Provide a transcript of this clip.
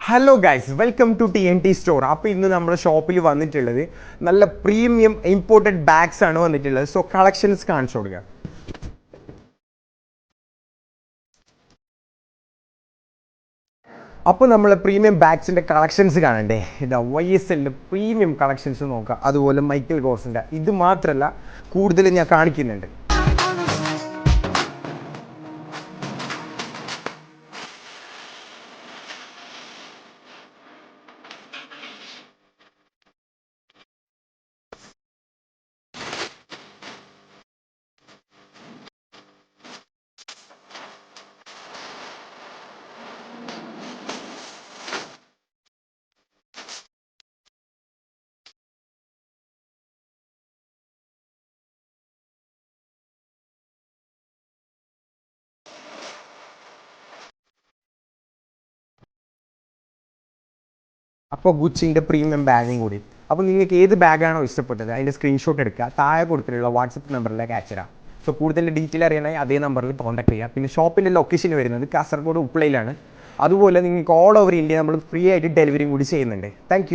Hello guys, welcome to TNT store. അപ്പോൾ ഇന്ന് നമ്മുടെ ഷോപ്പിൽ വന്നിട്ടുള്ളത് നല്ല പ്രീമിയം ഇമ്പോർട്ടഡ് ബാഗ്സ് ആണ് വന്നിട്ടുള്ളത്. സോ കളക്ഷൻസ് കാണിച്ചു കൊടുക്കുക. അപ്പോൾ നമ്മൾ പ്രീമിയം ബാഗ്സിൻ്റെ കളക്ഷൻസ് കാണണ്ടേ? ഇതാ YSLൻ്റെ പ്രീമിയം കളക്ഷൻസ് നോക്കുക. അതുപോലെ മൈക്കൽ കോഴ്സിൻ്റെ ഇത് മാത്രമല്ല, കൂടുതൽ ഞാൻ കാണിക്കുന്നുണ്ട്. അപ്പോൾ ഗുച്ചിൻ്റെ പ്രീമിയം ബാഗും കൂടി. അപ്പോൾ നിങ്ങൾക്ക് ഏത് ബാഗാണോ ഇഷ്ടപ്പെട്ടത് അതിൻ്റെ സ്ക്രീൻഷോട്ട് എടുക്കുക, താഴെ കൊടുത്തിട്ടുള്ള വാട്സപ്പ് നമ്പറിലേക്ക് അയച്ചുതരാം. സോ കൂടുതൽ ഡീറ്റെയിൽ അറിയണമെങ്കിൽ അതേ നമ്പറിൽ കോൺടാക്ട് ചെയ്യുക. പിന്നെ ഷോപ്പിൻ്റെ ലൊക്കേഷൻ വരുന്നത് കാസർഗോഡ് ഉപ്പളയിലാണ്. അതുപോലെ നിങ്ങൾക്ക് ഓൾ ഓവർ ഇന്ത്യ നമ്മൾ ഫ്രീ ആയിട്ട് ഡെലിവറിയും കൂടി ചെയ്യുന്നുണ്ട്. താങ്ക്